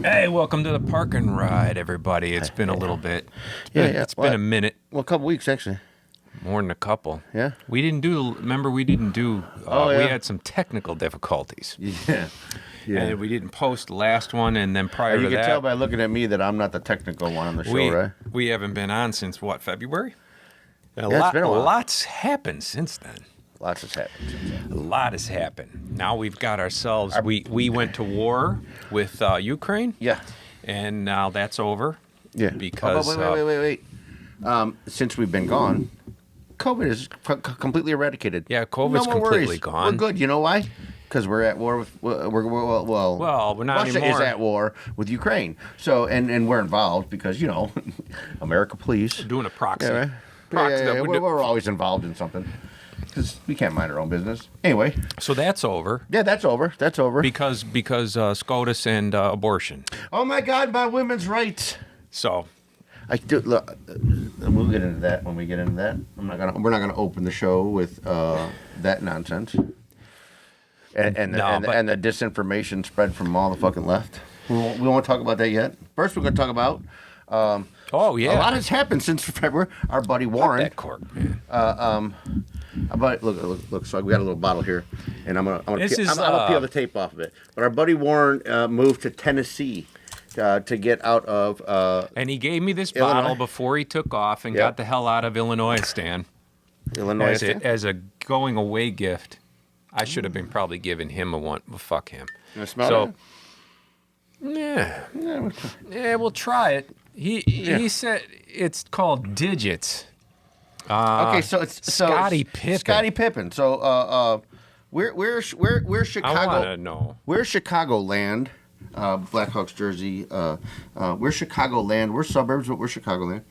Hey, welcome to the park and ride, everybody. It's been a little bit. It's been a minute. Well, a couple weeks, actually. More than a couple. Yeah? We didn't do, remember, we didn't do, yeah. we had some technical difficulties. Yeah. And we didn't post the last one, and then prior to that. You can tell by looking at me that I'm not the technical one on the show, right? We haven't been on since, what, February? It's been a while. Lots happened since then. Lots has happened. A lot has happened. Now we've got ourselves, we went to war with Ukraine. Yeah. And now that's over. Yeah. Because. Wait. Since we've been gone, COVID is completely eradicated. Yeah, COVID's completely gone. We're good. You know why? Because we're at war with we're not Russia anymore. is at war with Ukraine. So and we're involved because America, please. We're doing a proxy. Yeah, right? We're always involved in something because we can't mind our own business. Anyway, so that's over. Yeah, that's over. That's over. Because SCOTUS and abortion. Oh my God, my women's rights. So. I do look. We'll get into that when we get into that. We're not gonna open the show with that nonsense. And the disinformation spread from all the fucking left. We won't talk about that yet. First, we're gonna talk about. A lot has happened since February. Our buddy Warren. That cork, man. But look. So we got a little bottle here, and I'm gonna peel the tape off of it. But our buddy Warren moved to Tennessee. To get out of and he gave me this Illinois. bottle before he took off and got the hell out of Illinois, Stan. As a going away gift. I should have been probably giving him a one. Well, fuck him. You want to smell it? Yeah, we'll try it. He said it's called Digits. Okay, so it's Scottie Pippen. Scottie Pippen. So we're Chicago. I want to know. We're Chicagoland. Blackhawks jersey. We're Chicagoland. We're suburbs, but we're Chicagoland.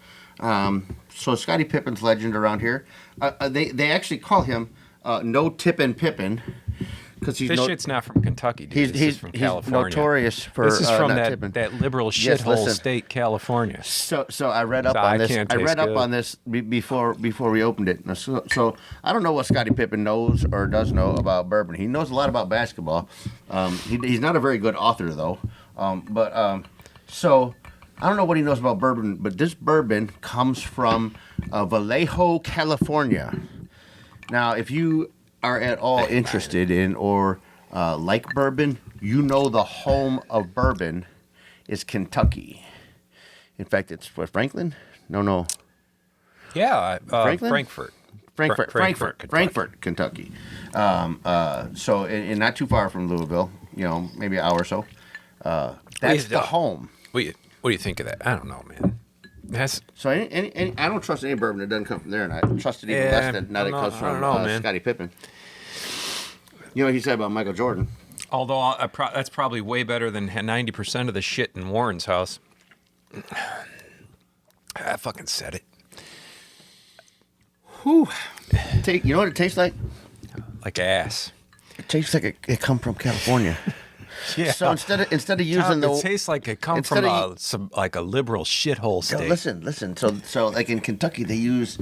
So Scottie Pippen's legend around here. They actually call him No Tippin' Pippin because this shit's not from Kentucky. Dude. He's from California. Notorious for this is from that liberal shithole state, California. So I read up on this. I read up on this before we opened it. So I don't know what Scottie Pippen knows or does know about bourbon. He knows a lot about basketball. He's not a very good author though. So I don't know what he knows about bourbon, but this bourbon comes from Vallejo, California. Now, if you are at all interested in or like bourbon, the home of bourbon is Kentucky. In fact, it's what, Franklin? No. Yeah, Franklin? Frankfort, Kentucky. So, and not too far from Louisville. Maybe an hour or so. That's the home. What do you think of that? I don't know, man. So I don't trust any bourbon that doesn't come from there, and I trust it even less that it comes from Scottie Pippen. You know what he said about Michael Jordan? Although that's probably way better than 90% of the shit in Warren's house. I fucking said it. Whew. You know what it tastes like? Like ass. It tastes like it come from California. Yeah. So instead of using it tastes like it come from a liberal shithole state. Listen. So like in Kentucky, they use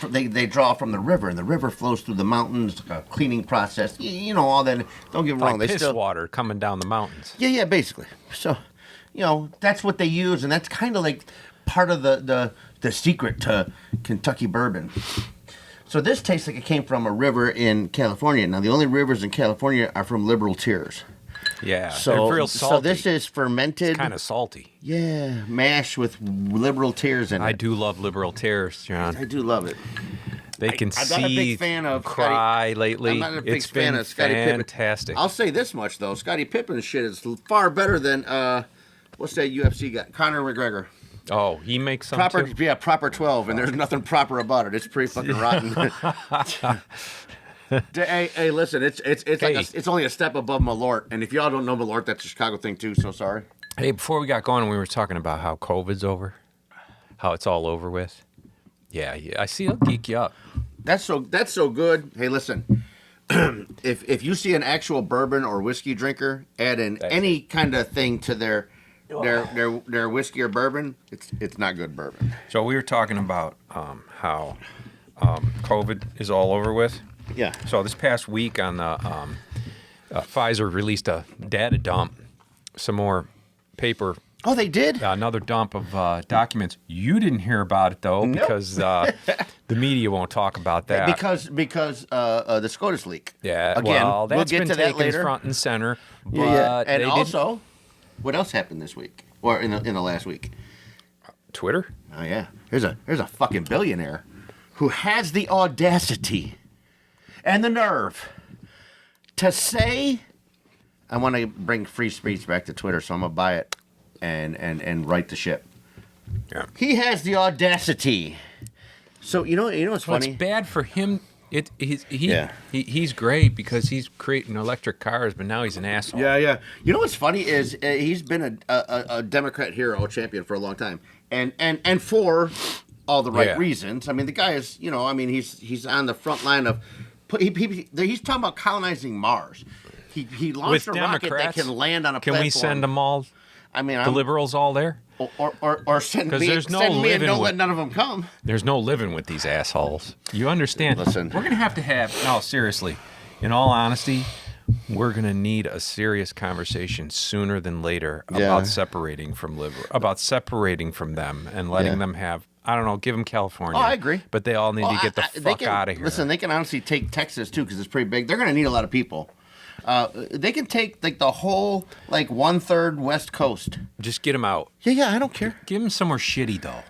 they draw from the river, and the river flows through the mountains, cleaning process. All that. Don't get me wrong. Like piss water coming down the mountains. Yeah, basically. So, that's what they use, and that's kind of like part of the secret to Kentucky bourbon. So this tastes like it came from a river in California. Now the only rivers in California are from liberal tears. Yeah, so they're real salty. So this is fermented. It's kind of salty. Yeah, mash with liberal tears in it. I do love liberal tears, John. I do love it. They can I'm not a big fan of cry lately. I'm not a big fan of Scottie Pippen. Fantastic. I'll say this much though: Scottie Pippen's shit is far better than what's that UFC guy? Conor McGregor. Oh, he makes some proper. too? Yeah, proper 12, and there's nothing proper about it. It's pretty fucking rotten. Hey, listen, it's only a step above Malort, and if y'all don't know Malort, that's a Chicago thing too. So sorry. Hey, before we got going, we were talking about how COVID's over, how it's all over with. Yeah, I see. It'll geek you up. That's so good. Hey, listen, if you see an actual bourbon or whiskey drinker add in any kind of thing to their whiskey or bourbon, it's not good bourbon. So we were talking about how COVID is all over with. Yeah. So this past week on the Pfizer released a data dump some more paper. Oh, they did? Another dump of documents. You didn't hear about it, though, because the media won't talk about that. Because the SCOTUS leak. Yeah, Again, well, that's we'll get been to that taken later. front and center. But Yeah. And also, what else happened this week? Or in the last week? Twitter? Oh, yeah. There's a fucking billionaire who has the audacity and the nerve to say, I want to bring free speech back to Twitter, so I'm going to buy it and right the ship. Yeah. He has the So you know what's Well, funny? it's bad for him. He's great because he's creating electric cars, but now he's an asshole. Yeah. You know what's funny is he's been a Democrat hero champion for a long time, and for all the right reasons. I mean, the guy is, he's on the front line of. He's talking about colonizing Mars. He launched a rocket that can land on a platform. Can we send them all? I mean, the liberals all there? Or send me, there's no send me and don't with, let none of them come. There's no living with these assholes. You understand? Listen. We're going to have, no, seriously, in all honesty, we're going to need a serious conversation sooner than later about separating from them and letting them have, I don't know, give them California. Oh, I agree. But they all need to get the fuck out of here. Listen, they can honestly take Texas, too, because it's pretty big. They're going to need a lot of people. They can take the whole 1/3 West Coast. Just get them out. Yeah, I don't care. Give them somewhere shitty though.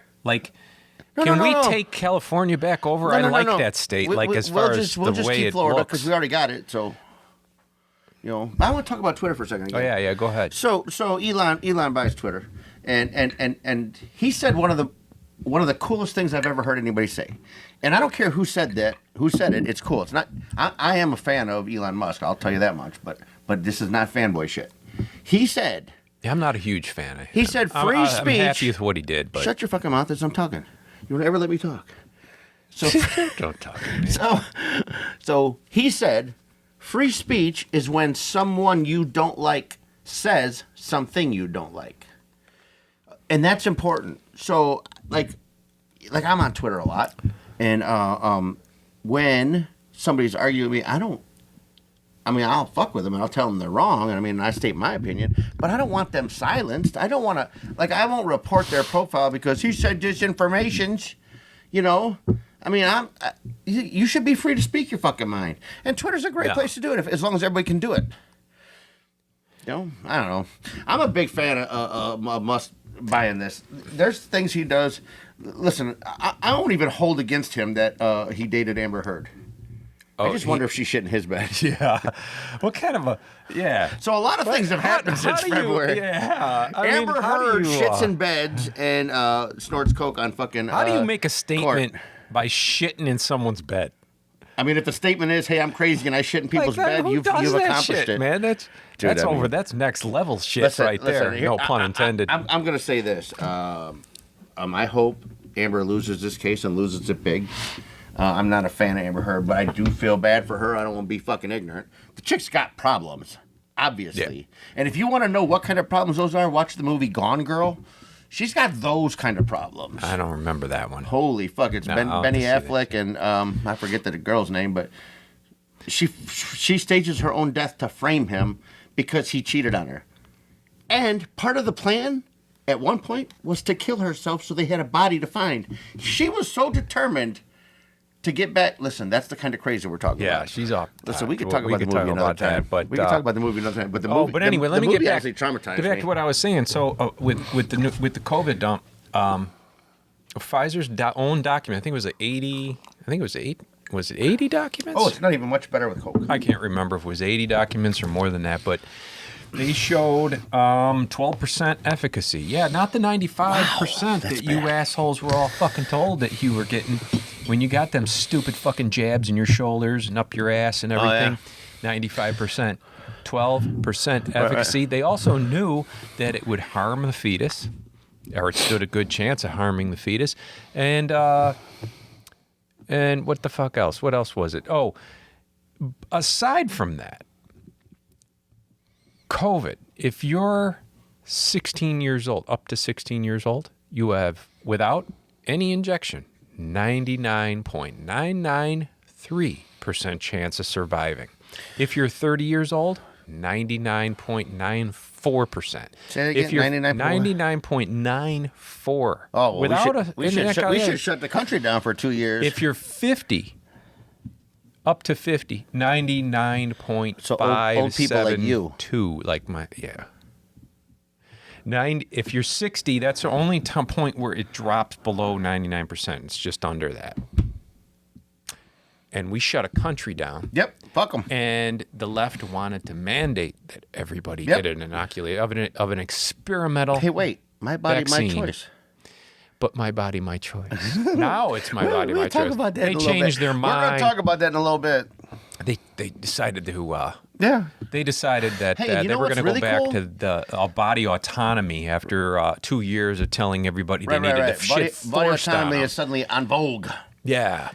No, can we take California back over? I like that state. We'll as far as the way keep it Florida looks. because we already got it. So, I want to talk about Twitter for a second. Again. Oh yeah, go ahead. So Elon buys Twitter, and he said one of the coolest things I've ever heard anybody say. And I don't care who said it. It's cool. It's not. I am a fan of Elon Musk. I'll tell you that much. But this is not fanboy shit. He said. Yeah, I'm not a huge fan of him. He said free speech. I'm happy with what he did. But shut your fucking mouth as I'm talking. You don't ever let me talk. So don't talk to me. So he said, free speech is when someone you don't like says something you don't like, and that's important. So like I'm on Twitter a lot. And when somebody's arguing with me, I'll fuck with them and I'll tell them they're wrong. And I state my opinion, but I don't want them silenced. I don't want to, I won't report their profile because he said disinformation, you should be free to speak your fucking mind. And Twitter's a great place to do it as long as everybody can do it. I don't know. I'm a big fan of Musk buying this. There's things he does. Listen, I won't even hold against him that he dated Amber Heard. I just wonder if she's shitting his bed. Yeah. What kind of a... Yeah. So a lot of things have happened since February. Amber Heard shits in beds and snorts coke on fucking How do you make a statement by shitting in someone's bed? If the statement is, hey, I'm crazy and I shit in people's bed, you've accomplished it. Man, that's that's next level shit there. Here, no pun intended. I'm going to say this. I hope Amber loses this case and loses it big. I'm not a fan of Amber Heard, but I do feel bad for her. I don't want to be fucking ignorant. The chick's got problems, obviously. Yeah. And if you want to know what kind of problems those are, watch the movie Gone Girl. She's got those kind of problems. I don't remember that one. Holy fuck. It's Benny Affleck and I forget the girl's name, but she stages her own death to frame him because he cheated on her. And part of the plan at one point was to kill herself so they had a body to find. She was so determined to get back. Listen, that's the kind of crazy we're talking about. Yeah, she's off. Listen, we could talk about the movie another time. We can talk about the movie another time. But the movie, but anyway, let me get back. Traumatized get back to what I was saying. So with the COVID dump, Pfizer's own document. I think it was 80. I think it was 8. Was it 80 documents? Oh, it's not even much better with Coke. I can't remember if it was 80 documents or more than that, but they showed 12% efficacy. Yeah, not the 95% that you assholes were all fucking told that you were getting when you got them stupid fucking jabs in your shoulders and up your ass and everything. 95%. 12% efficacy. They also knew that it would harm the fetus, or it stood a good chance of harming the fetus. And what the fuck else? What else was it? Oh, aside from that, COVID, if you're 16 years old, up to 16 years old, you have, without any injection, 99.993% chance of surviving. If you're 30 years old, 99.94%. Say it again, If you're 99.4? 99.94. Oh, well, without we should shut the country down for 2 years. If you're 50, up to 50, 99.572. So old people like you. If you're 60, that's the only point where it drops below 99%. It's just under that. And we shut a country down. Yep, fuck them. And the left wanted to mandate that everybody get an inoculate of an experimental. Hey, wait, my body, vaccine. my choice. But my body, my choice. Now it's my body, my choice. About that they changed their mind. We're going to talk about that in a little bit. They decided to. They decided that they were going to go back to the body autonomy after 2 years of telling everybody they needed to shit body forced autonomy on is suddenly on vogue. Yeah.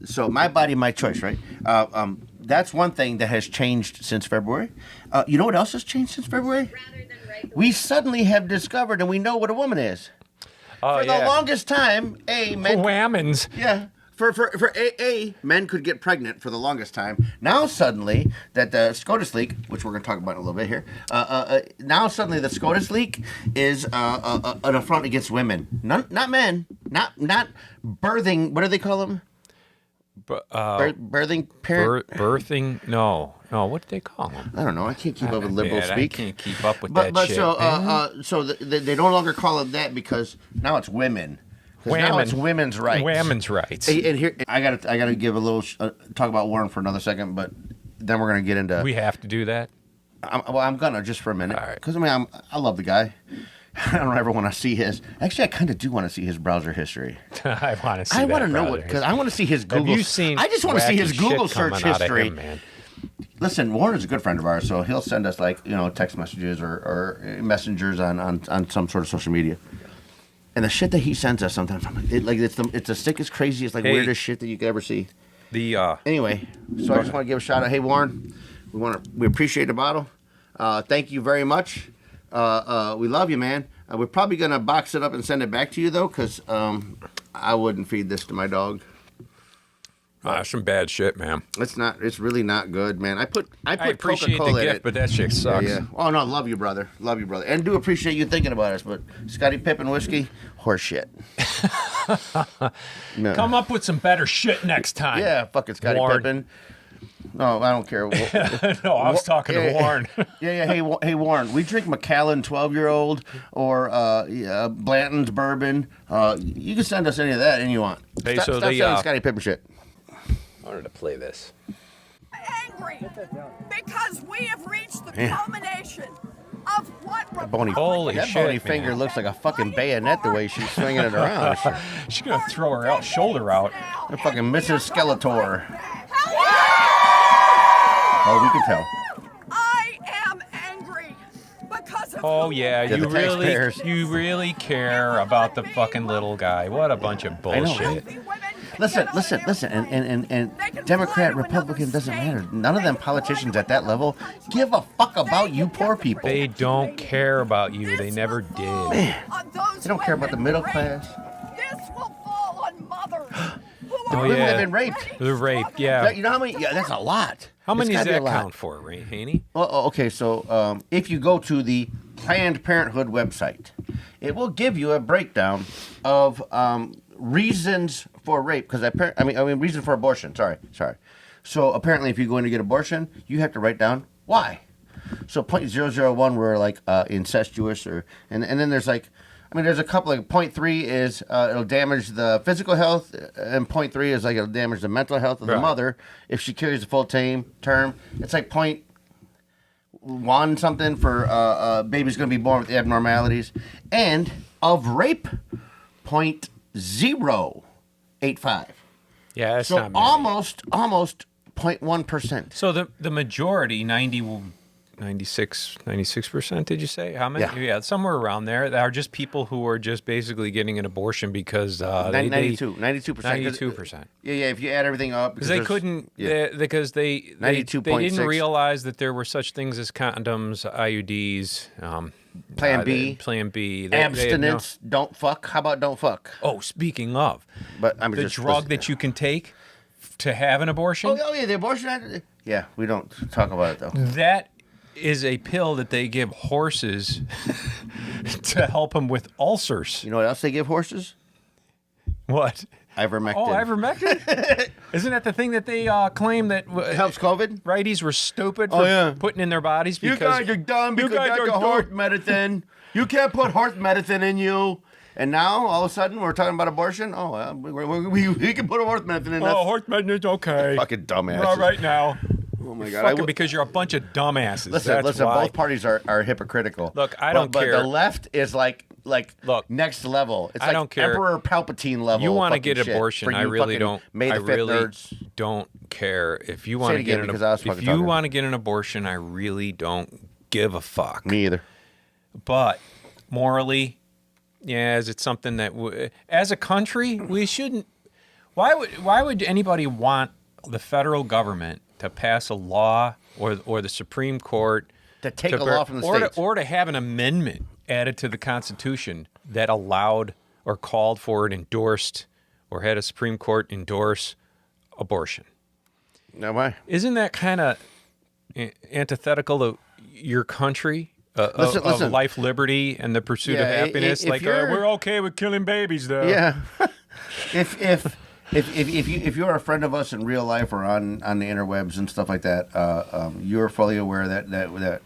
So my body, my choice, right? That's one thing that has changed since February. You know what else has changed since February? We suddenly have discovered and we know what a woman is. For the longest time, men... Whammons. Yeah. For men could get pregnant for the longest time. Now suddenly, that the SCOTUS leak, which we're going to talk about in a little bit here, now suddenly the SCOTUS leak is an affront against women. Not men. Not birthing, what do they call them? Birthing parent? Birthing? No, what do they call them? I don't know. I can't keep up with liberal speak. I can't keep up with that shit. So they no longer call it that because now it's women. Now it's women's rights. Women's rights. And here, I gotta give a little talk about Warren for another second, but then we're gonna get into. We have to do that. I'm gonna just for a minute, All right. Because I love the guy. I don't ever want to see his. Actually, I kind of do want to see his browser history. I want to see. I want to know what because I want to see his Google. Have you seen? I just want to see his Google search history. Him, man. Listen, Warren is a good friend of ours, so he'll send us text messages or messengers on some sort of social media. And the shit that he sends us sometimes, it's the sickest, craziest, weirdest shit that you could ever see. Anyway, so I just want to give a shout out. Hey Warren, we appreciate the bottle. Thank you very much. We love you, man. We're probably gonna box it up and send it back to you though, because I wouldn't feed this to my dog. Some bad shit, man. It's really not good, man. I put appreciate Coca-Cola the gift, in it. but that shit sucks. Yeah. Oh no, love you, brother. Love you, brother. And do appreciate you thinking about us. But Scotty Pippen whiskey, horse shit. No. Come up with some better shit next time. Yeah, fucking Scotty Pippen. No, I don't care. No, I was talking to Warren. Yeah. Hey, Warren. We drink Macallan 12-year-old or Blanton's bourbon. You can send us any of that, and you want. Hey, stop selling Scotty Pippen shit. I wanted to play this. Angry because we have reached the culmination of what Holy that shit, bony finger looks like a fucking bayonet the way she's swinging it around. She's gonna throw her shoulder out. They're fucking Mrs. Skeletor. Oh, we can tell. I am angry because of you really care about the fucking little guy. What a bunch of bullshit. Listen, and Democrat, Republican doesn't matter. None of them politicians at that level give a fuck about you poor people. They don't care about you. They never did. They don't care about the middle class. This will fall on mothers. Women have been raped. They're raped, yeah. You know how many? Yeah, that's a lot. How many does that count for, Haney? Okay, so if you go to the Planned Parenthood website, it will give you a breakdown of reasons for rape. Because I mean, reason for abortion. Sorry. So apparently, if you're going to get abortion, you have to write down why. So 0.001 were like incestuous, and then there's there's a couple. 0.3 is it'll damage the physical health, and 0.3 is it'll damage the mental health of the mother if she carries a full term. It's like 0.1 something for baby's going to be born with abnormalities, and of rape, 0.085. Yeah, that's so not many. almost 0.1%. So the majority, 96%, did you say? How many? Yeah, somewhere around there. There are just people who are just basically getting an abortion because 92%. Yeah, if you add everything up. Because they couldn't, because they didn't realize that there were such things as condoms, IUDs, Plan B. Abstinence, don't fuck. How about don't fuck? Oh, speaking of, but I'm the drug that you can take to have an abortion. Oh yeah, the abortion. Yeah, we don't talk about it though. That is a pill that they give horses to help them with ulcers. You know what else they give horses? What? Ivermectin. Oh, ivermectin? Isn't that the thing that they claim that helps COVID? Righties were stupid for putting in their bodies because you guys are dumb because you guys got horse medicine. You can't put horse medicine in you. And now, all of a sudden, we're talking about abortion? Oh, we can put a horse medicine in. Oh, horse medicine's okay. Fucking dumbasses. All right now. Oh, my God. Because you're a bunch of dumbasses. Listen, why. both parties are hypocritical. Look, I don't care. But the left is like look, next level. It's I like don't care. Emperor Palpatine level. You want to fucking get shit abortion? I you really don't. May I the Fifth really nerds. don't care. If you want to get an abortion, I really don't give a fuck. Me either. But morally, yeah, is it something that as a country we shouldn't? Why would anybody want the federal government to pass a law or the Supreme Court to take a law from the states or to have an amendment added to the Constitution that allowed or called for and endorsed or had a Supreme Court endorse abortion? No, why? Isn't that kind of antithetical to your country? Listen. Of life, liberty, and the pursuit of happiness. If we're okay with killing babies, though. Yeah. If you're a friend of us in real life or on the interwebs and stuff like that, you're fully aware that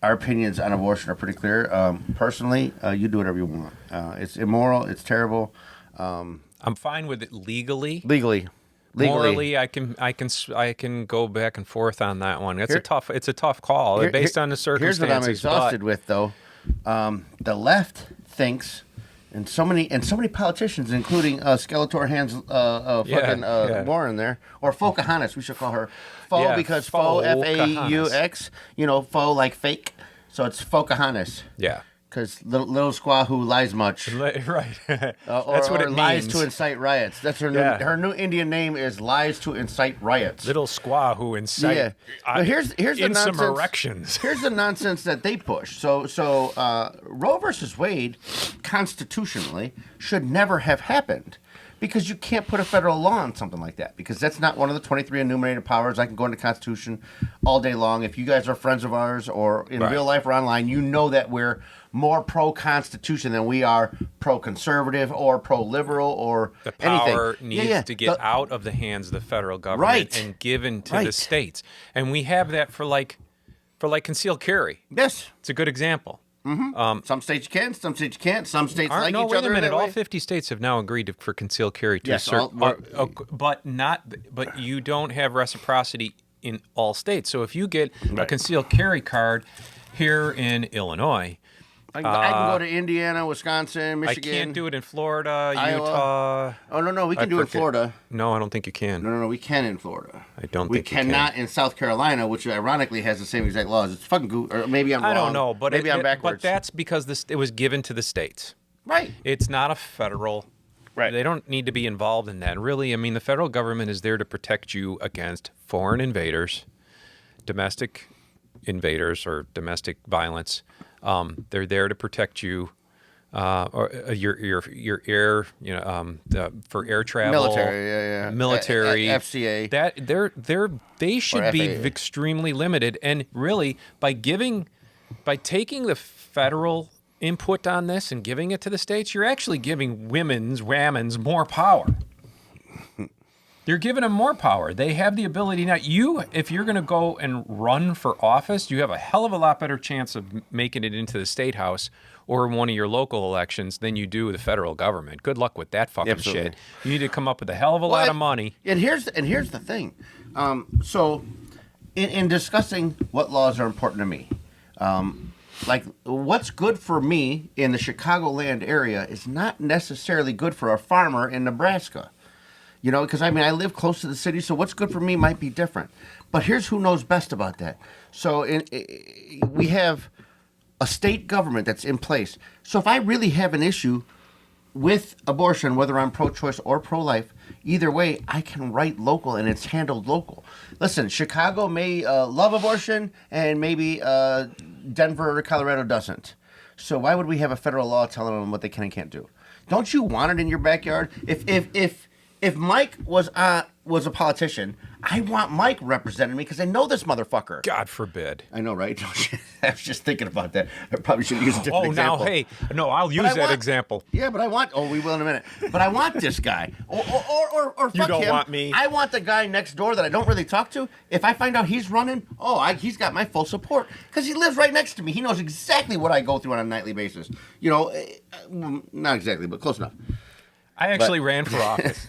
our opinions on abortion are pretty clear. Personally, you do whatever you want. It's immoral. It's terrible. I'm fine with it legally. Legally. Morally, I can go back and forth on that one. It's a tough call based on the circumstances. Here's what I'm exhausted with, though. The left thinks, and so many politicians, including Skeletor Hands, Warren there, or Fauxcahontus, we should call her because Faux, F-A-U-X, faux like fake, so it's Fauxcahontus. Yeah. Because little squaw who lies much, right? That's what it lies means. To incite riots. That's her her new Indian name is lies to incite riots. Little squaw who incite. Yeah. But here's the nonsense. Erections. Here's the nonsense that they push. So Roe versus Wade, constitutionally, should never have happened. Because you can't put a federal law on something like that. Because that's not one of the 23 enumerated powers. I can go into the Constitution all day long. If you guys are friends of ours or in real life or online, you know that we're more pro-Constitution than we are pro-conservative or pro-liberal or the power anything. needs to get out of the hands of the federal government and given to the states. And we have that for concealed carry. Yes. It's a good example. Mm-hmm. Some states you can, some states you can't. Some states like each other. Wait a minute. All 50 states have now agreed for concealed carry to a certain, but you don't have reciprocity in all states. So if you get a concealed carry card here in Illinois, I can go to Indiana, Wisconsin, Michigan. I can't do it in Florida, Iowa. Utah. Oh, no, we can do it in Florida. No, I don't think you can. No, we can in Florida. I don't we think you can. We cannot in South Carolina, which ironically has the same exact laws. It's fucking or maybe I'm wrong. I don't know, but maybe I'm backwards. But that's because it was given to the states. Right. It's not a federal. Right. They don't need to be involved in that. Really, I mean, the federal government is there to protect you against foreign invaders, domestic invaders, or domestic violence. They're there to protect you, or your air, for air travel, military, FCA. That they should be extremely limited. And really, by taking the federal input on this and giving it to the states, you're actually giving whammons more power. You're giving them more power. They have the ability. Now, if you're going to go and run for office, you have a hell of a lot better chance of making it into the state house or one of your local elections than you do the federal government. Good luck with that fucking shit. You need to come up with a hell of a lot of money. And here's the thing. So, in discussing what laws are important to me, like what's good for me in the Chicagoland area is not necessarily good for a farmer in Nebraska. Because I live close to the city, so what's good for me might be different. But here's who knows best about that. So we have a state government that's in place. So if I really have an issue with abortion, whether I'm pro-choice or pro-life, either way, I can write local and it's handled local. Listen, Chicago may love abortion and maybe Denver or Colorado doesn't. So why would we have a federal law telling them what they can and can't do? Don't you want it in your backyard? if Mike was a politician, I want Mike representing me because I know this motherfucker. God forbid. I know, right? I was just thinking about that. I probably should use a different example. Now, hey, no, I'll use that example. Yeah, but I want. Oh, we will in a minute. But I want this guy. Or fuck You don't him. want me. I want the guy next door that I don't really talk to. If I find out he's running, he's got my full support because he lives right next to me. He knows exactly what I go through on a nightly basis. You know, not exactly, but close enough. I actually ran for office.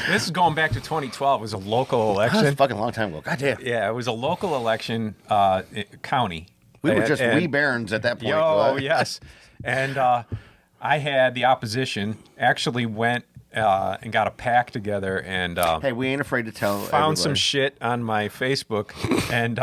This is going back to 2012. It was a local election. That was a fucking long time ago. God damn. Yeah, it was a local election, county. We were just wee barons at that point. Yes. And I had the opposition actually went and got a pack together and hey, we ain't afraid to tell. Found some shit on my Facebook and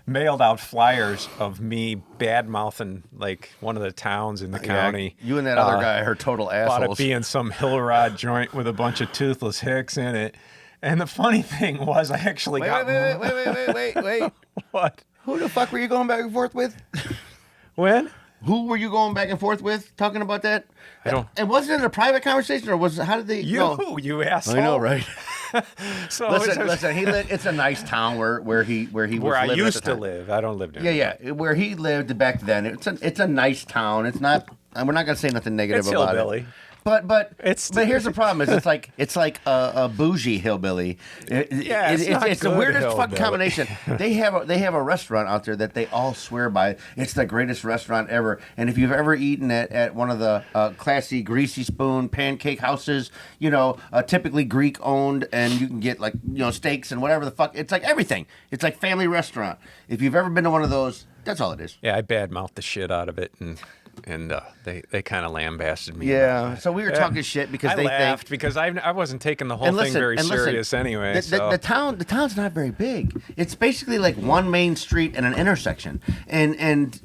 mailed out flyers of me bad mouthing like one of the towns in the county. You and that other guy are total assholes. About it being some hill rod joint with a bunch of toothless hicks in it. And the funny thing was, I actually got. Wait. What? Who the fuck were you going back and forth with? When? Who were you going back and forth with talking about that? I don't. And wasn't it a private conversation, or was it? How did they? You asshole. I know, right? So listen. It's a nice town where he was where I living used at the to time. live. I don't live there. Yeah. Where he lived back then. It's a nice town. It's not. We're not gonna say nothing negative It's about hillbilly. it. But here's the problem: is it's like a bougie hillbilly. It's the weirdest hillbilly. fucking combination. They have a restaurant out there that they all swear by. It's the greatest restaurant ever. And if you've ever eaten at one of the classy greasy spoon pancake houses, typically Greek owned, and you can get steaks and whatever the fuck. It's like everything. It's like family restaurant. If you've ever been to one of those, that's all it is. Yeah, I badmouthed the shit out of it and they kind of lambasted me. Yeah, so we were talking shit because I they laughed think because I wasn't taking the whole thing very serious anyway. The town's not very big. It's basically like one main street and an intersection, and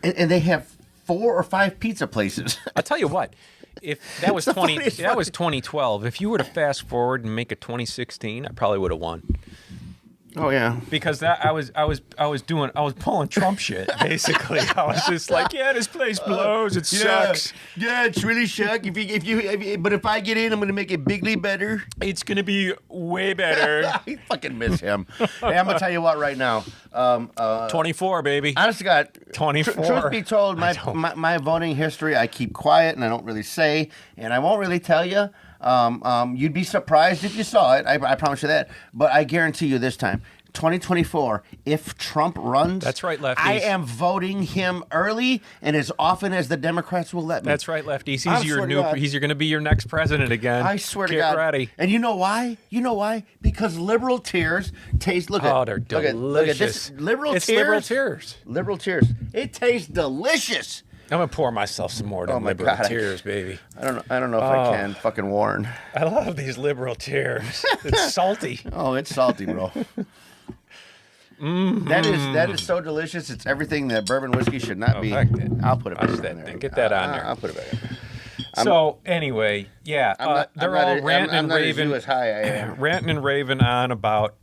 they have 4 or 5 pizza places. I'll tell you what. If that was 2012. If you were to fast forward and make it 2016, I probably would have won. Oh yeah, because I was pulling Trump shit basically. I was just like, yeah, this place blows. It sucks. Yeah, it's really suck. But if I get in, I'm gonna make it bigly better. It's gonna be way better. I fucking miss him. Hey, I'm gonna tell you what right now. 24, baby. Honest to God, 24. Truth be told, my voting history, I keep quiet and I don't really say, and I won't really tell you. You'd be surprised if you saw it. I promise you that. But I guarantee you this time, 2024, if Trump runs, that's right, lefties. I am voting him early and as often as the Democrats will let me. That's right, lefties. He's going to be your next president again. I swear to God. Get ready. And you know why? Because liberal tears taste. They're delicious. Look at this. Liberal tears. Liberal tears. It tastes delicious. I'm gonna pour myself some more liberal tears, baby. I don't know if I can, fucking Warren. I love these liberal tears. It's salty. Oh, it's salty, bro. That is so delicious. It's everything that bourbon whiskey should not be. I'll put it back in there. Get that on there. I'll put it back in there. So anyway, yeah, they're all ranting and raving. Ranting and raving on about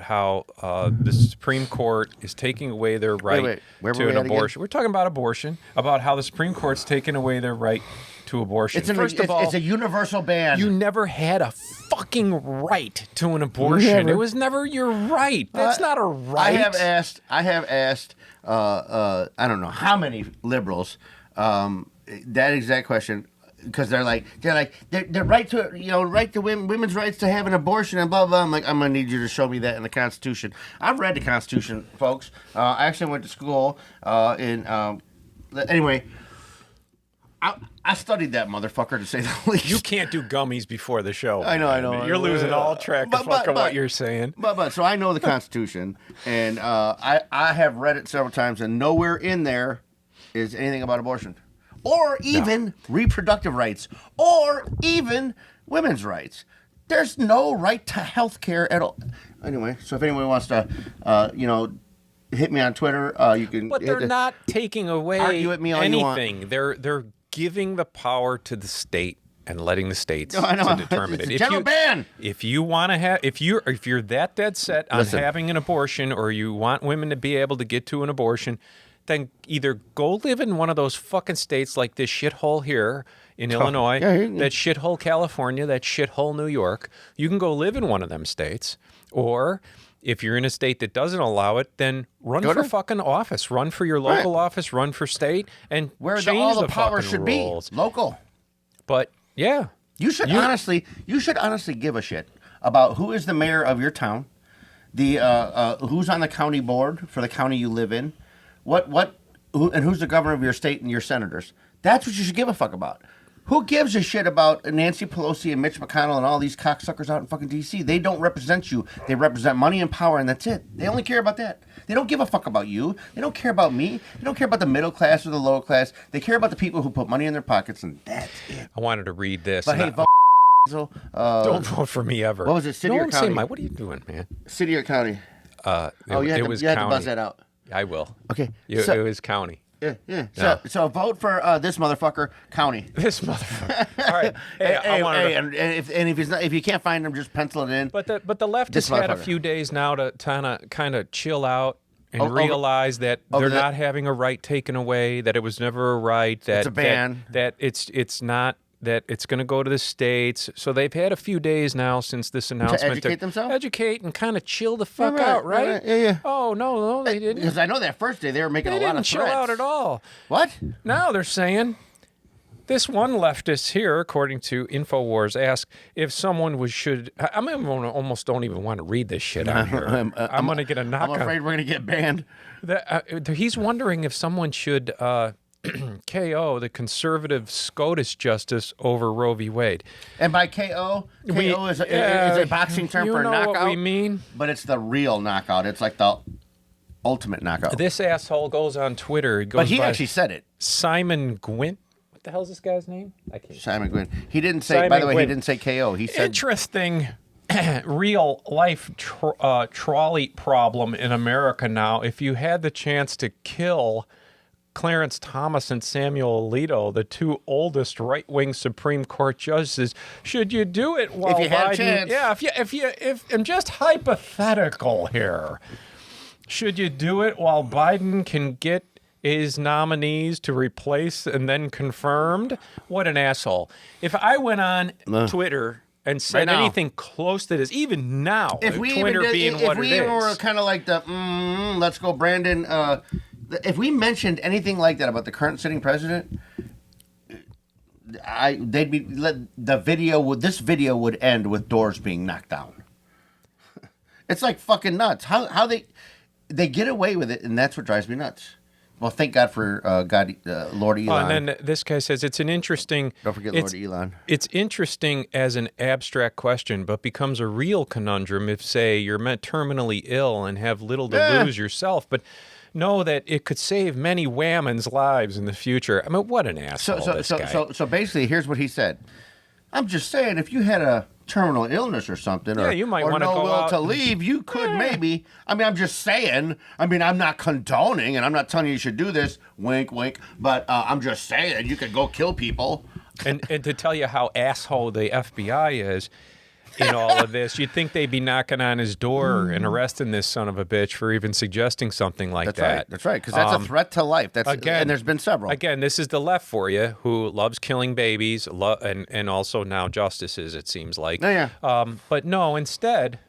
how the Supreme Court is taking away their right to an abortion. We're talking about abortion, about how the Supreme Court's taking away their right to abortion. First of all, it's a universal ban. You never had a fucking right to an abortion. It was never your right. That's not a right. I have asked I don't know how many liberals that exact question. Because they're right to women's rights to have an abortion and blah blah. I'm like, I'm gonna need you to show me that in the Constitution. I've read the Constitution, folks. I actually went to school anyway. I studied that motherfucker, to say the least. You can't do gummies before the show. I know. You're losing all track of what you're saying. But so I know the Constitution, and I have read it several times, and nowhere in there is anything about abortion. Or even reproductive rights, or even women's rights. There's no right to health care at all. Anyway, so if anyone wants to, hit me on Twitter, you can. But they're not taking away anything. They're giving the power to the state and letting the states to determine it. General ban. If you want to have, if you're that dead set on having an abortion, or you want women to be able to get to an abortion, then either go live in one of those fucking states like this shithole here in Illinois, that shithole California, that shithole New York. You can go live in one of them states, or if you're in a state that doesn't allow it, then run for fucking office. Run for your local office, run for state, and where change all the the power fucking should rules. be. Local. But, yeah. You should honestly give a shit about who is the mayor of your town, the who's on the county board for the county you live in, and who's the governor of your state and your senators. That's what you should give a fuck about. Who gives a shit about Nancy Pelosi and Mitch McConnell and all these cocksuckers out in fucking D.C.? They don't represent you. They represent money and power, and that's it. They only care about that. They don't give a fuck about you. They don't care about me. They don't care about the middle class or the lower class. They care about the people who put money in their pockets, and that's it. I wanted to read this. But hey, vote. Don't vote for me ever. What was it, city or county? What are you doing, man? City or county? It was you had to county. buzz that out. I will. Okay. It was county. Yeah. So vote for this motherfucker, county. This motherfucker. All right. Hey, if you can't find them, just pencil it in. But the left has had a few days now to kind of chill out and realize that they're not having a right taken away. That it was never a right. That it's a ban. That it's not. That it's going to go to the states. So they've had a few days now since this announcement to educate themselves, educate and kind of chill the fuck out, right? Yeah. Oh no, they didn't. Because I know that first day they were making a lot of threats. They didn't chill out at all. What? Now they're saying this one leftist here, according to Infowars, asked if someone should. Almost don't even want to read this shit out here. I'm going to get a knock. I'm afraid we're going to get banned. He's wondering if someone should. KO the conservative SCOTUS justice over Roe v. Wade. And by KO is a boxing term for knockout. What we mean? But it's the real knockout. It's like the ultimate knockout. This asshole goes on Twitter. But he actually said it. Simon Gwynn. What the hell's this guy's name? I can't. Simon Gwynn. He didn't say. By the way, he didn't say KO. He said interesting. Real life trolley problem in America now. If you had the chance to kill Clarence Thomas and Samuel Alito, the two oldest right-wing Supreme Court justices, should you do it while if you had Biden? A chance. Yeah, if I'm just hypothetical here. Should you do it while Biden can get his nominees to replace and then confirmed? What an asshole! If I went on Twitter and said anything close to this, even now, if we Twitter being what it is, if we were kind of like the let's go, Brandon. If we mentioned anything like that about the current sitting president, this video would end with doors being knocked down. It's like fucking nuts. How they get away with it, and that's what drives me nuts. Well, thank God for Lord Elon. And then this guy says it's an interesting. Don't forget Lord Elon. It's interesting as an abstract question, but becomes a real conundrum if, say, you're terminally ill and have little to lose yourself, but know that it could save many whammons' lives in the future. I mean, what an asshole this guy. So basically, here's what he said. I'm just saying, if you had a terminal illness or something, you might want to go out to leave, you could maybe. I mean, I'm just saying. I mean, I'm not condoning, and I'm not telling you should do this. Wink, wink. But I'm just saying, you could go kill people. And to tell you how asshole the FBI is in all of this, you'd think they'd be knocking on his door and arresting this son of a bitch for even suggesting something like that. That's right, because that's a threat to life. And there's been several. Again, this is the left for you, who loves killing babies, and also now justices, it seems like. But no, instead...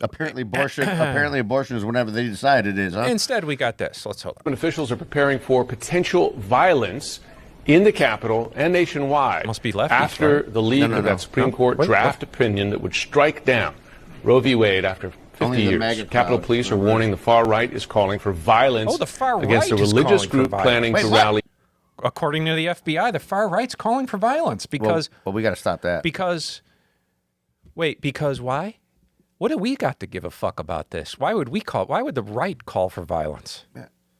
Apparently abortion is whenever they decide it is, huh? Instead, we got this. Let's hold on. Officials are preparing for potential violence in the Capitol and nationwide. Must be lefties, after right? the leak of that Supreme Court draft opinion that would strike down Roe v. Wade after 50 years. Capitol Police are warning the far right is calling for violence against a religious group planning to rally. According to the FBI, the far right's calling for violence because... Well, we got to stop that. Because why? What do we got to give a fuck about this? Why would the right call for violence?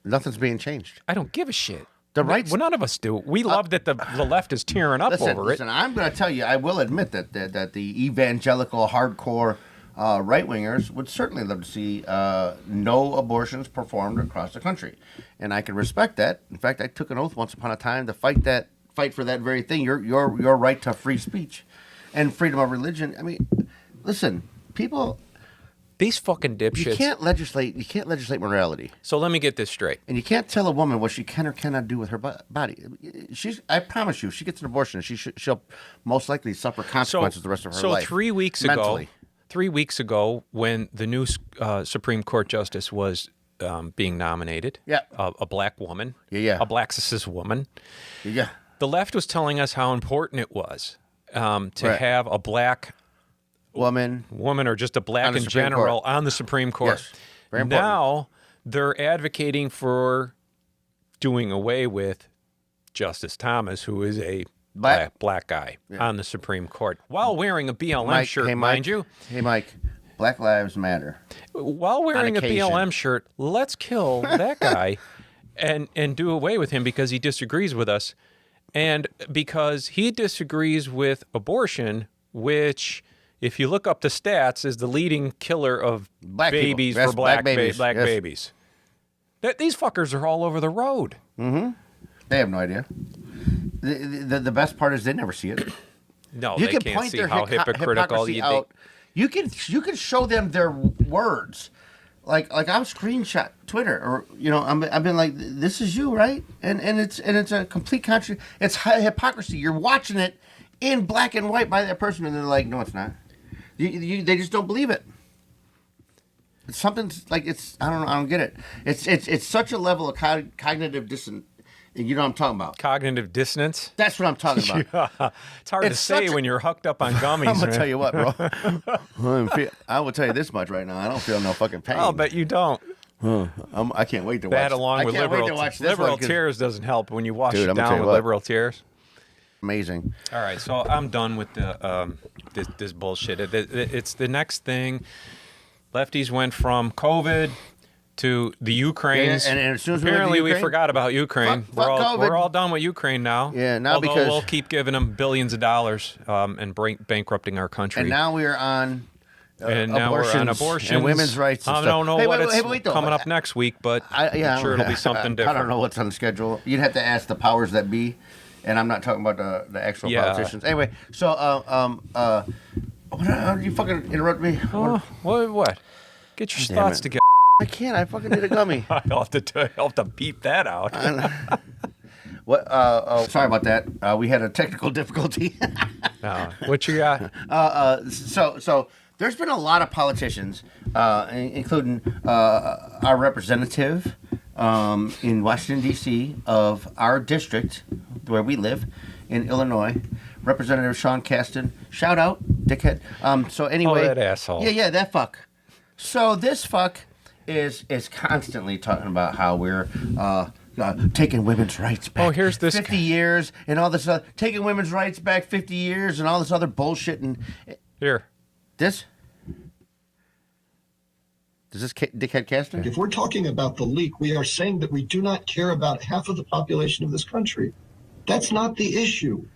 Nothing's being changed. I don't give a shit. The right. Well, none of us do. We love that the left is tearing up over it. Listen, I'm going to tell you, I will admit that the evangelical hardcore right-wingers would certainly love to see no abortions performed across the country. And I can respect that. In fact, I took an oath once upon a time to fight for that very thing, your right to free speech and freedom of religion. I mean, listen, people, These fucking dipshits. You can't legislate morality. So let me get this straight. And you can't tell a woman what she can or cannot do with her body. I promise you, if she gets an abortion, she'll most likely suffer consequences the rest of her life. So 3 weeks ago, when the new Supreme Court justice was being nominated, a black woman, a black cis woman, the left was telling us how important it was to have a black woman or just a black in general on the Supreme Court. Yes. Very important. Now they're advocating for doing away with Justice Thomas, who is a black guy on the Supreme Court, while wearing a BLM shirt, mind you. Hey, Mike, Black Lives Matter. While wearing a BLM shirt, let's kill that guy and do away with him because he disagrees with us and because he disagrees with abortion, which... if you look up the stats, is the leading killer of babies for black babies. These fuckers are all over the road. Mm-hmm. They have no idea. The best part is they never see it. No, they can't see how hypocritical you think. You can show them their words. Like I'll screenshot Twitter or I've been like, this is you, right? And it's a complete contradiction. It's hypocrisy. You're watching it in black and white by that person, and they're like, no, it's not. They just don't believe it. It's something like I don't get it. It's such a level of cognitive dissonance. You know what I'm talking about? Cognitive dissonance? That's what I'm talking about. Yeah. It's hard to say when you're hucked up on gummies. I'm going to tell you what, bro. I will tell you this much right now. I don't feel no fucking pain. I'll bet you don't. I can't wait to watch. That along with liberal tears doesn't help when you wash it down with liberal tears. Amazing. All right, so I'm done with the this bullshit. It's the next thing. Lefties went from COVID to the Ukraines. And as soon as apparently we forgot about Ukraine. We're all done with Ukraine now. Yeah, now although because we'll keep giving them billions of dollars and bankrupting our country. And now we are on. Now we're on abortions and women's rights. And I don't know what's coming up next week, but I'm sure it'll be something different. I don't know what's on the schedule. You'd have to ask the powers that be. And I'm not talking about the actual politicians. Anyway, so you fucking interrupt me. What? Get your thoughts together. I can't. I fucking need a gummy. I'll have to beep that out. What? Sorry about that. We had a technical difficulty. What you got? So there's been a lot of politicians, including our representative in Washington, D.C. of our district, where we live, in Illinois, Representative Sean Caston. Shout out, dickhead. So anyway, that asshole. Yeah, that fuck. So this fuck is constantly talking about how we're taking women's rights back. Here's this 50 years and all this other, taking women's rights back 50 years and all this other bullshit. And here, this. Is this dickhead Caston? If we're talking about the leak, we are saying that we do not care about half of the population of this country. That's not the issue.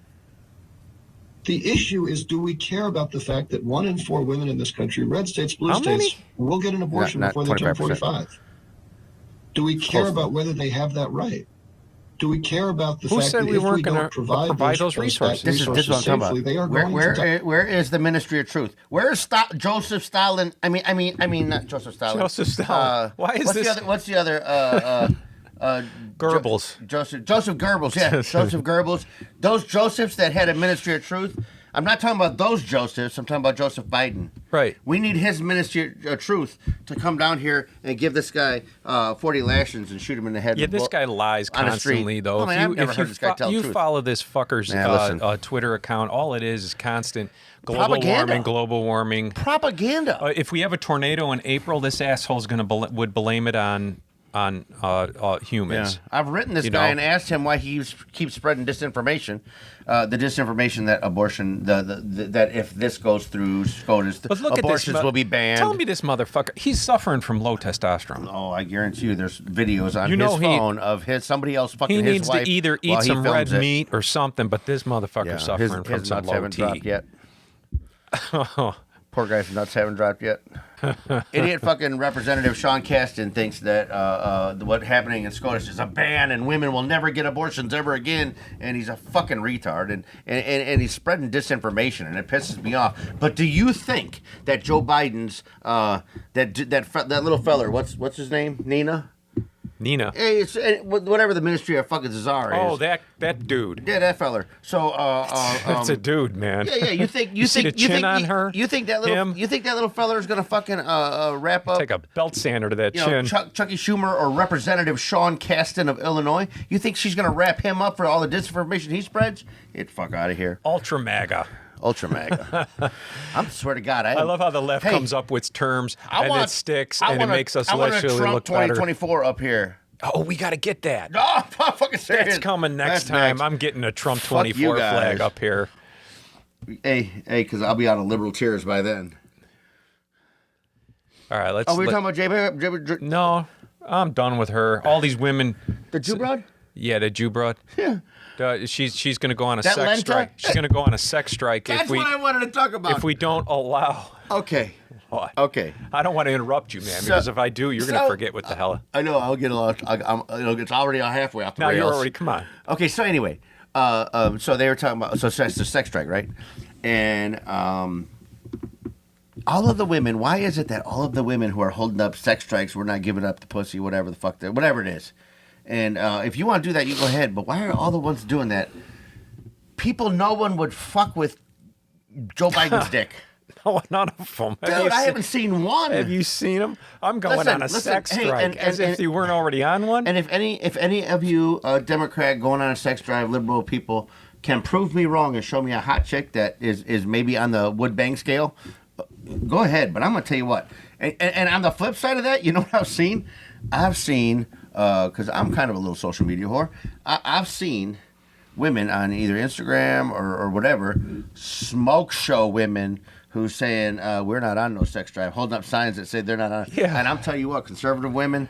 The issue is, do we care about the fact that 1 in 4 women in this country, red states, blue states, will get an abortion before they turn 45? Do we care about whether they have that right? Do we care about the fact that if we don't provide those resources? This is what I'm talking about. Where is the Ministry of Truth? Where is Joseph Stalin? I mean, not Joseph Stalin. Joseph Stalin. Why is this? What's the other? Goebbels. Joseph Goebbels. Yeah, Joseph Goebbels. Those Josephs that had a Ministry of Truth. I'm not talking about those Josephs. I'm talking about Joseph Biden. Right. We need his Ministry of Truth to come down here and give this guy 40 lashings and shoot him in the head. Yeah, this guy lies constantly, though. You follow this fucker's Twitter account, all it is constant global warming. Propaganda. If we have a tornado in April, this asshole's would blame it on humans. Yeah. I've written this guy and asked him why he keeps spreading disinformation. The disinformation that abortion, that if this goes through SCOTUS, abortions will be banned. Tell me this motherfucker. He's suffering from low testosterone. Oh, I guarantee you there's videos on his phone of somebody else fucking his wife. He needs to either eat some red meat or something, but this motherfucker's suffering from some low T. Dropped yet. Poor guy's nuts haven't dropped yet. Idiot fucking Representative Sean Caston thinks that what's happening in Scottish is a ban and women will never get abortions ever again. And he's a fucking retard. And he's spreading disinformation, and it pisses me off. But do you think that Joe Biden's that little feller, what's his name? Nina. Hey, it's whatever the Ministry of fucking Czar is. Oh, that dude. Yeah, that feller. So that's a dude, man. Yeah. You think see the chin on her? You think that little feller is gonna fucking wrap up? Take a belt sander to that chin. Chucky Schumer or Representative Sean Caston of Illinois. You think she's gonna wrap him up for all the disinformation he spreads? Get the fuck out of here. Ultra MAGA. Ultra MAGA. I swear to God, I love how the left comes up with terms it sticks and it makes us literally look better. 2024 up here. Oh, we got to get that. No, I'm fucking serious. That's coming next time. Next. I'm getting a Trump 24 flag up here. Hey, because I'll be out of liberal tears by then. All right, let's. Oh, we were talking about J. No, I'm done with her. All these women. The Jew broad? Yeah, the Jew broad. Yeah. She's going to go on a sex strike. She's going to go on a sex strike. That's what I wanted to talk about. If we don't allow. Okay. What? Okay. I don't want to interrupt you, man, because if I do, you're going to forget what the hell. I know. I'll get a lot. It's already halfway off the rails. Now you're already. Come on. Okay. So anyway, so they were talking about it's a sex strike, right? And all of the women. Why is it that all of the women who are holding up sex strikes, we're not giving up the pussy, whatever the fuck, whatever it is. And if you want to do that, you go ahead. But why are all the ones doing that? People, no one would fuck with Joe Biden's dick. No, none of them. Dude, I haven't seen one. Have you seen them? I'm going on a sex strike, as if you weren't already on one. And if any of you Democrat going on a sex drive, liberal people, can prove me wrong and show me a hot chick that is maybe on the wood bang scale, go ahead. But I'm going to tell you what. And on the flip side of that, you know what I've seen? I've seen, because I'm kind of a little social media whore, I've seen women on either Instagram or whatever smoke show women who's saying we're not on no sex drive, holding up signs that say they're not on. Yeah. And I'm telling you what, conservative women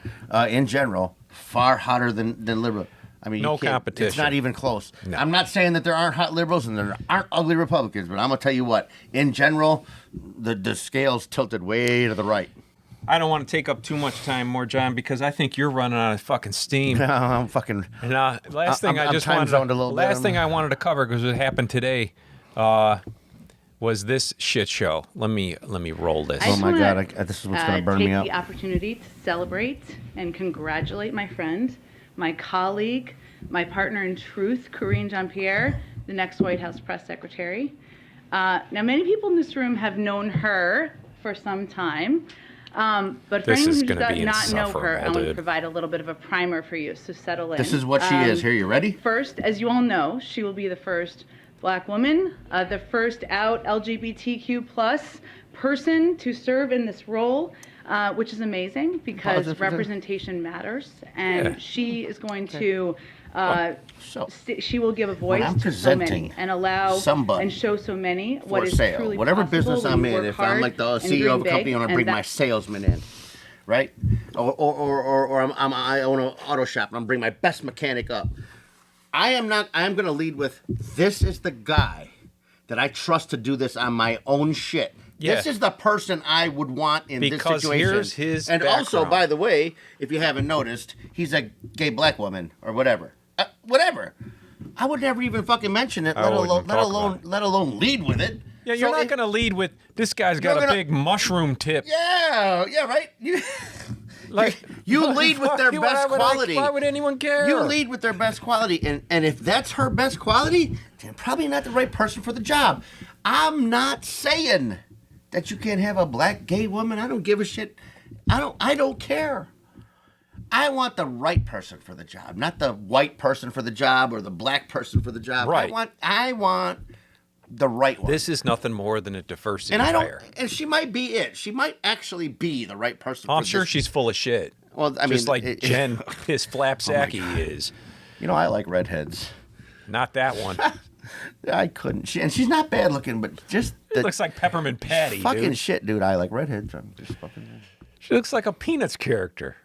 in general, far hotter than liberal. I mean, no competition. It's not even close. No. I'm not saying that there aren't hot liberals and there aren't ugly Republicans, but I'm going to tell you what, in general, the scale's tilted way to the right. I don't want to take up too much time more, John, because I think you're running out of fucking steam. No, I'm fucking. And, last thing I wanted to cover, because it happened today, was this shit show. Let me roll this. Oh my God, this is what's going to burn me up. Take the opportunity to celebrate and congratulate my friend, my colleague, my partner in truth, Karine Jean-Pierre, the next White House press secretary. Now, many people in this room have known her for some time. But for anyone who does not know her, I want to provide a little bit of a primer for you, so settle in. This is what she is. Here, you ready? First, as you all know, she will be the first Black woman, the first out LGBTQ plus person to serve in this role, which is amazing because representation matters, and she is going to. She will give a voice to so many and allow and show so many what is truly whatever possible. Business I'm in, if I'm like the CEO of a company, I want to bring my salesman in, right? Or I own an auto shop and I'm bring my best mechanic up. I am going to lead with, this is the guy that I trust to do this on my own shit. Yeah. This is the person I would want in this situation. Because here's his background. Also, by the way, if you haven't noticed, he's a gay black woman or whatever. Whatever. I would never even fucking mention it, let alone lead with it. Yeah, you're not going to lead with, this guy's got a big mushroom tip. Yeah, right. You lead with their best quality. Why would anyone care? You lead with their best quality, and if that's her best quality, then probably not the right person for the job. I'm not saying that you can't have a black gay woman. I don't give a shit. I don't care. I want the right person for the job, not the white person for the job or the black person for the job. Right. I want the right one. This is nothing more than a diversity hire. And she might be it. She might actually be the right person. I'm sure she's full of shit. Well, I mean, just like Jen, his flapsacky is. You know, I like redheads. Not that one. I couldn't. She's not bad looking, but just it looks like Peppermint Patty. Fucking shit, dude. I like redheads. I'm just fucking. She looks like a Peanuts character.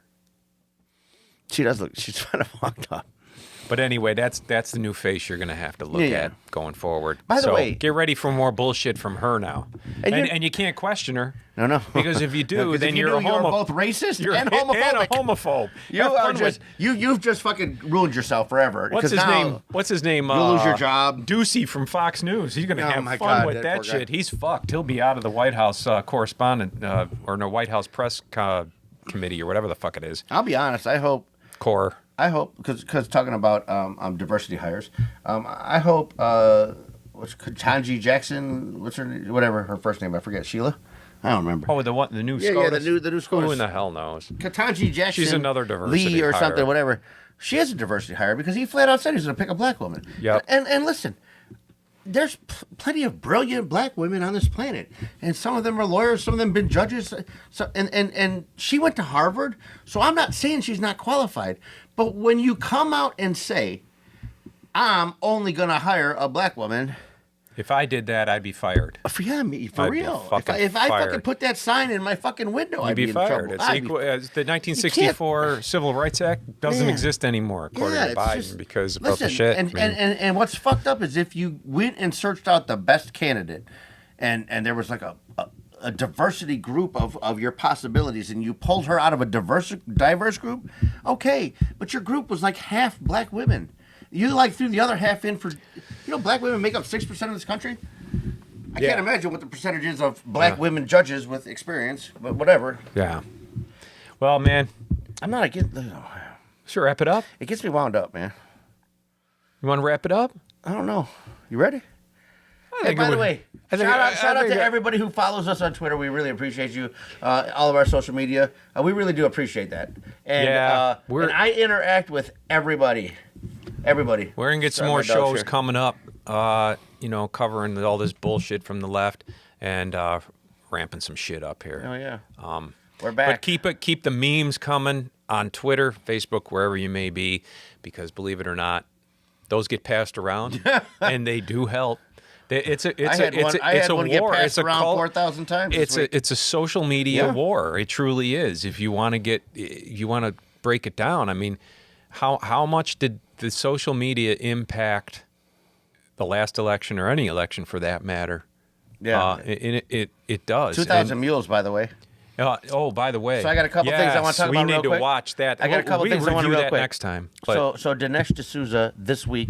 She does look. She's kind of fucked up. But anyway, that's the new face you're going to have to look at going forward. By the way, get ready for more bullshit from her now. And you can't question her. No. Because if you do, then you're both racist and homophobic. And a homophobe. You've just fucking ruined yourself forever. What's his name? You'll lose your job. Ducey from Fox News. He's going to have fun with that shit. He's fucked. He'll be out of the White House correspondent or no White House press committee or whatever the fuck it is. I'll be honest. I hope because talking about diversity hires, I hope Ketanji Jackson, whatever her first name, I forget, Sheila. I don't remember. Oh, the new SCOTUS? Yeah, the new SCOTUS. Who in the hell knows? Ketanji Jackson. She's another diversity Lee or hire. something, whatever. She is a diversity hire because he flat out said he's going to pick a black woman. Yep. And listen, there's plenty of brilliant black women on this planet, and some of them are lawyers, some of them been judges. So and she went to Harvard, so I'm not saying she's not qualified. But when you come out and say, I'm only going to hire a black woman. If I did that, I'd be fired. For real. If I fired. fucking put that sign in my fucking window, I'd be fired. in trouble. It's equal. The 1964 Civil Rights Act doesn't exist anymore, according to Biden, because of the shit. And what's fucked up is if you went and searched out the best candidate, and there was like a diversity group of your possibilities, and you pulled her out of a diverse group, okay, but your group was like half black women. You threw the other half in for, black women make up 6% of this country. I can't imagine what the percentage is of black women judges with experience, but whatever. Yeah. Well, man, I'm not against. Should wrap it up? It gets me wound up, man. You want to wrap it up? I don't know. You ready? Hey, by the way, shout out to everybody who follows us on Twitter. We really appreciate you. All of our social media. We really do appreciate that. And, and I interact with everybody. Everybody. We're going to get some more shows coming up, covering all this bullshit from the left and ramping some shit up here. Oh, yeah. We're back. But keep the memes coming on Twitter, Facebook, wherever you may be, because believe it or not, those get passed around, and they do help. It's a war. It's a cult. 4,000 times. It's a social media war. It truly is. If you want to break it down, I mean, how much did the social media impact the last election or any election for that matter? Yeah, it does. 2,000 Mules, by the way. By the way. So I got a couple things I want to talk about real quick. We need to watch that. I got a couple things I want to real quick next time. So Dinesh D'Souza this week.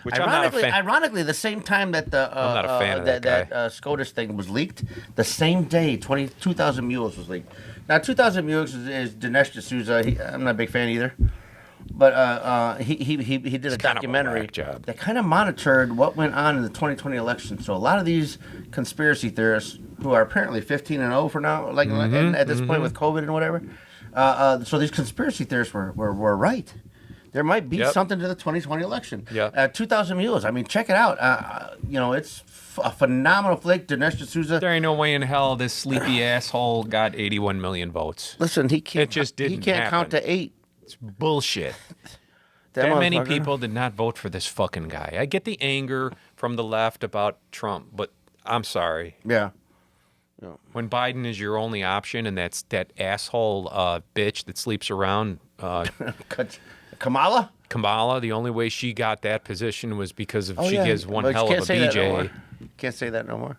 Which ironically, the same time that the I'm not a fan of that guy. SCOTUS thing was leaked, the same day 2,000 Mules was leaked. Now 2,000 Mules is Dinesh D'Souza. I'm not a big fan either. But he did a documentary that kind of monitored what went on in the 2020 election. So a lot of these conspiracy theorists, who are apparently 15-0 for now, at this point with COVID and whatever, so these conspiracy theorists were right. There might be something to the 2020 election. 2,000 Mules. I mean, check it out. It's a phenomenal flick. Dinesh D'Souza. There ain't no way in hell this sleepy asshole got 81 million votes. Listen, he can't. It just didn't. He can't count to 8. It's bullshit. That many people did not vote for this fucking guy. I get the anger from the left about Trump, but I'm sorry. Yeah. When Biden is your only option, and that's that asshole bitch that sleeps around. Kamala, the only way she got that position was because she gives one hell of a BJ. Can't say that no more.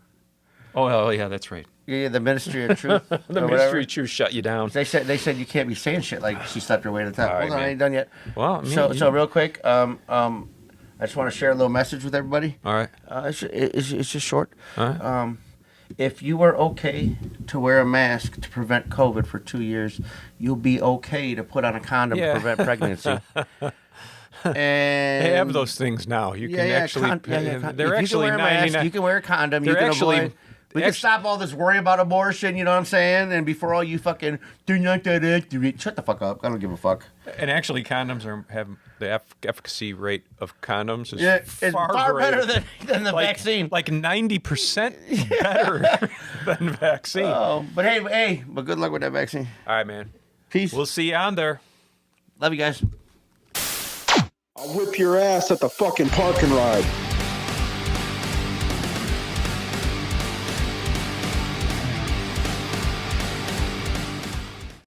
Oh, yeah, that's right. Yeah, the Ministry of Truth. The Ministry of Truth shut you down. They said you can't be saying shit like she slept her way to the top. Hold on, I ain't done yet. Well, so real quick, I just want to share a little message with everybody. All right. It's just short. All right. If you were okay to wear a mask to prevent COVID for 2 years, you'll be okay to put on a condom to prevent pregnancy. And they have those things now. You can actually. They're if actually you can wear a mask, you can wear a condom. You can avoid. We can stop all this worry about abortion, you know what I'm saying? And before all you fucking, they're not that accurate. Shut the fuck up. I don't give a fuck. And actually, condoms have the efficacy rate of condoms is far better than the vaccine. Like 90% better than vaccine. Oh, but hey, but good luck with that vaccine. All right, man. Peace. We'll see you on there. Love you guys. I'll whip your ass at the fucking park and ride.